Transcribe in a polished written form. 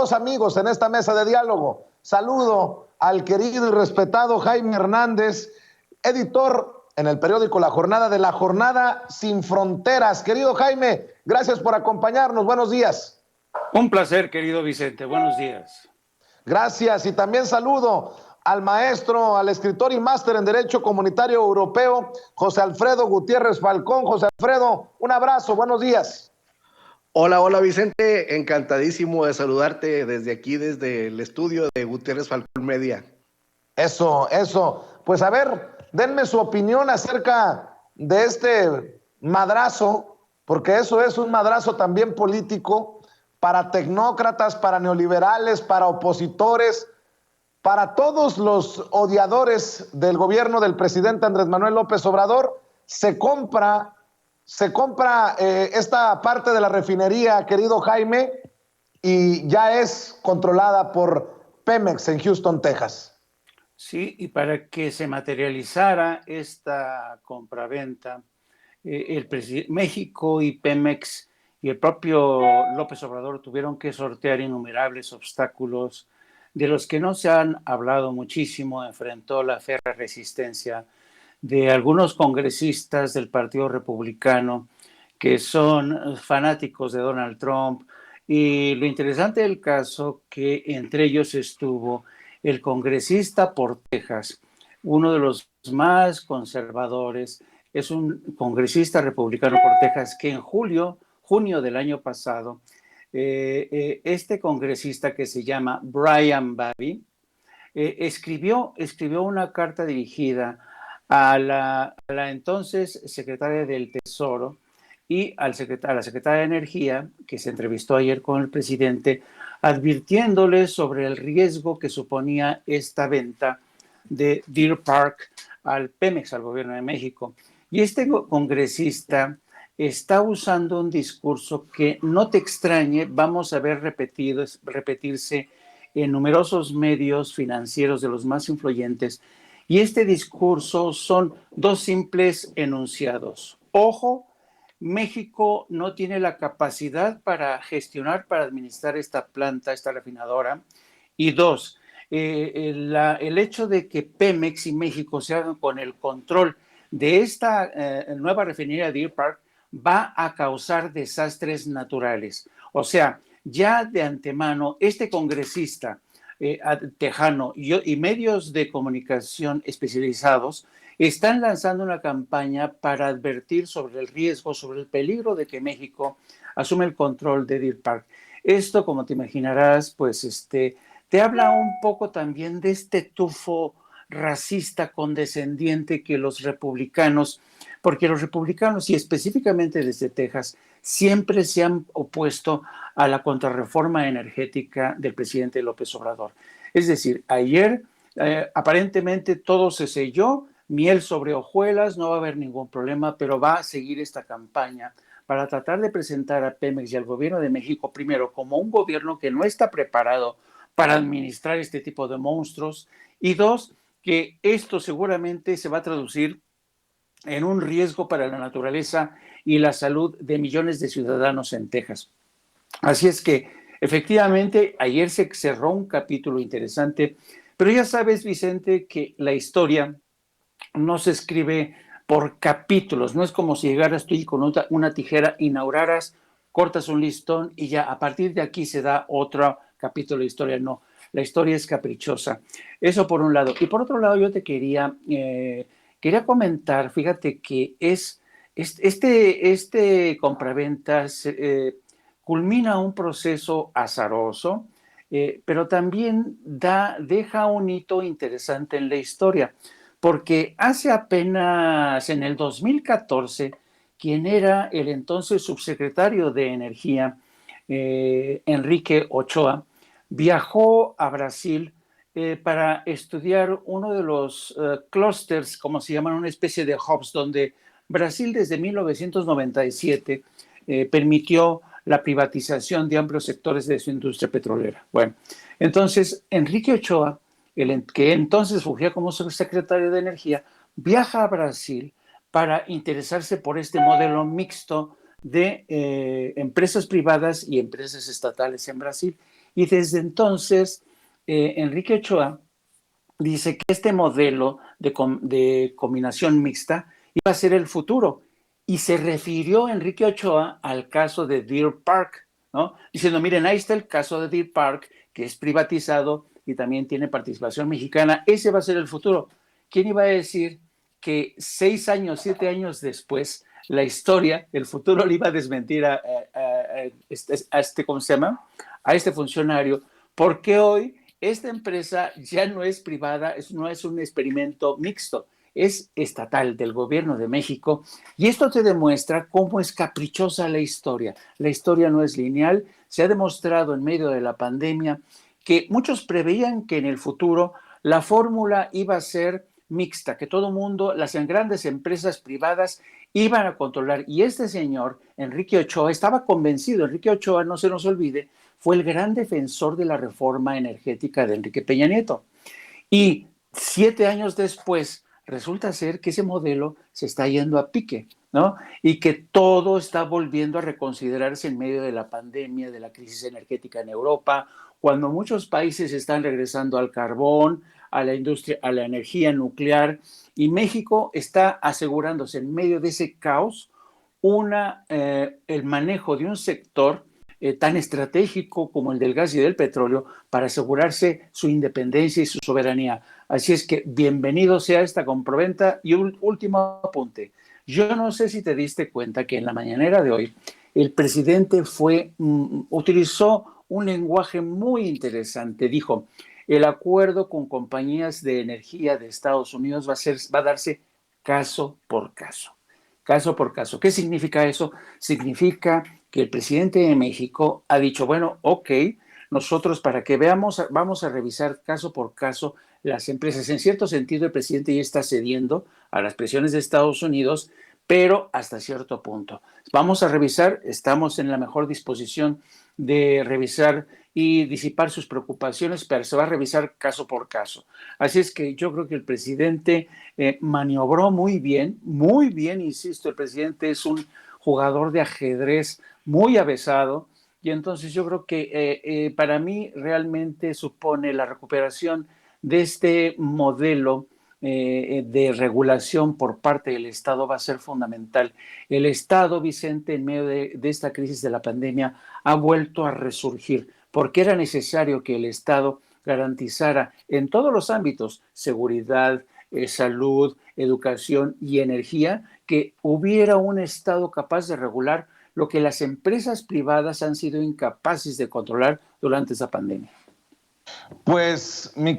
dos amigos en esta mesa de diálogo. Saludo al querido y respetado Jaime Hernández, editor en el periódico La Jornada de La Jornada Sin Fronteras. Querido Jaime, gracias por acompañarnos. Buenos días. Un placer, querido Vicente. Buenos días. Gracias. Y también saludo al maestro, al escritor y máster en Derecho Comunitario Europeo, José Alfredo Gutiérrez Falcón. José Alfredo, un abrazo. Buenos días. Hola Vicente, encantadísimo de saludarte desde aquí, desde el estudio de Gutiérrez Falcón Media. Eso. Pues a ver, denme su opinión acerca de este madrazo, porque eso es un madrazo también político para tecnócratas, para neoliberales, para opositores, para todos los odiadores del gobierno del presidente Andrés Manuel López Obrador. Se compra esta parte de la refinería, querido Jaime, y ya es controlada por Pemex en Houston, Texas. Sí, y para que se materializara esta compraventa, México y Pemex y el propio López Obrador tuvieron que sortear innumerables obstáculos de los que no se han hablado muchísimo. Enfrentó la férrea resistencia de algunos congresistas del Partido Republicano que son fanáticos de Donald Trump, y lo interesante del caso que entre ellos estuvo el congresista por Texas, uno de los más conservadores, es un congresista republicano por Texas que en junio del año pasado, este congresista que se llama Brian Babby, escribió una carta dirigida a la entonces secretaria del Tesoro y a la secretaria de Energía, que se entrevistó ayer con el presidente, advirtiéndole sobre el riesgo que suponía esta venta de Deer Park al Pemex, al gobierno de México. Y este congresista está usando un discurso que, no te extrañe, vamos a ver repetirse en numerosos medios financieros de los más influyentes. Y este discurso son dos simples enunciados. Ojo, México no tiene la capacidad para gestionar, para administrar esta planta, esta refinadora. Y dos, el hecho de que Pemex y México se hagan con el control de esta nueva refinería de Deer Park va a causar desastres naturales. O sea, ya de antemano, este congresista tejano y medios de comunicación especializados están lanzando una campaña para advertir sobre el riesgo, sobre el peligro de que México asume el control de Deer Park. Esto, como te imaginarás, pues te habla un poco también de este tufo racista condescendiente que los republicanos, porque los republicanos, y específicamente desde Texas, siempre se han opuesto a la contrarreforma energética del presidente López Obrador. Es decir, ayer aparentemente todo se selló, miel sobre hojuelas, no va a haber ningún problema, pero va a seguir esta campaña para tratar de presentar a Pemex y al gobierno de México, primero, como un gobierno que no está preparado para administrar este tipo de monstruos, y dos, que esto seguramente se va a traducir en un riesgo para la naturaleza y la salud de millones de ciudadanos en Texas. Así es que, efectivamente, ayer se cerró un capítulo interesante, pero ya sabes, Vicente, que la historia no se escribe por capítulos, no es como si llegaras tú y con una tijera inauguraras, cortas un listón y ya a partir de aquí se da otro capítulo de historia. No, la historia es caprichosa. Eso por un lado. Y por otro lado yo te quería comentar, fíjate que este compraventas culmina un proceso azaroso, pero también deja un hito interesante en la historia, porque hace apenas en el 2014, quien era el entonces subsecretario de Energía, Enrique Ochoa, viajó a Brasil para estudiar uno de los clústeres, como se llaman, una especie de hubs, donde Brasil desde 1997 permitió la privatización de amplios sectores de su industria petrolera. Bueno, entonces Enrique Ochoa, que entonces fungía como secretario de Energía, viaja a Brasil para interesarse por este modelo mixto de empresas privadas y empresas estatales en Brasil. Y desde entonces, Enrique Ochoa dice que este modelo de combinación mixta iba a ser el futuro. Y se refirió Enrique Ochoa al caso de Deer Park, ¿no? Diciendo, miren, ahí está el caso de Deer Park, que es privatizado y también tiene participación mexicana. Ese va a ser el futuro. ¿Quién iba a decir que 6 años, 7 años después, la historia, el futuro le iba a desmentir a ¿cómo se llama? A este funcionario, porque hoy esta empresa ya no es privada, no es un experimento mixto, es estatal del gobierno de México, y esto te demuestra cómo es caprichosa la historia. La historia no es lineal. Se ha demostrado en medio de la pandemia que muchos preveían que en el futuro la fórmula iba a ser mixta, que todo mundo, las grandes empresas privadas iban a controlar. Y este señor, Enrique Ochoa, estaba convencido. Enrique Ochoa, no se nos olvide, fue el gran defensor de la reforma energética de Enrique Peña Nieto. Y 7 años después, resulta ser que ese modelo se está yendo a pique, ¿no? Y que todo está volviendo a reconsiderarse en medio de la pandemia, de la crisis energética en Europa, cuando muchos países están regresando al carbón, a la industria, a la energía nuclear, y México está asegurándose en medio de ese caos el manejo de un sector tan estratégico como el del gas y del petróleo para asegurarse su independencia y su soberanía. Así es que bienvenido sea esta compraventa. Y un último apunte. Yo no sé si te diste cuenta que en la mañanera de hoy el presidente utilizó un lenguaje muy interesante. Dijo, el acuerdo con compañías de energía de Estados Unidos va a darse caso por caso. Caso por caso. ¿Qué significa eso? Significa que el presidente de México ha dicho, bueno, ok, nosotros para que veamos, vamos a revisar caso por caso las empresas. En cierto sentido, el presidente ya está cediendo a las presiones de Estados Unidos, pero hasta cierto punto. Vamos a revisar, estamos en la mejor disposición de revisar y disipar sus preocupaciones, pero se va a revisar caso por caso. Así es que yo creo que el presidente maniobró muy bien, insisto, el presidente es un jugador de ajedrez muy avesado, y entonces yo creo que para mí realmente supone la recuperación de este modelo de regulación por parte del Estado va a ser fundamental. El Estado, Vicente, en medio de esta crisis de la pandemia, ha vuelto a resurgir, porque era necesario que el Estado garantizara en todos los ámbitos, seguridad, salud, educación y energía, que hubiera un Estado capaz de regular lo que las empresas privadas han sido incapaces de controlar durante esa pandemia. Pues, mi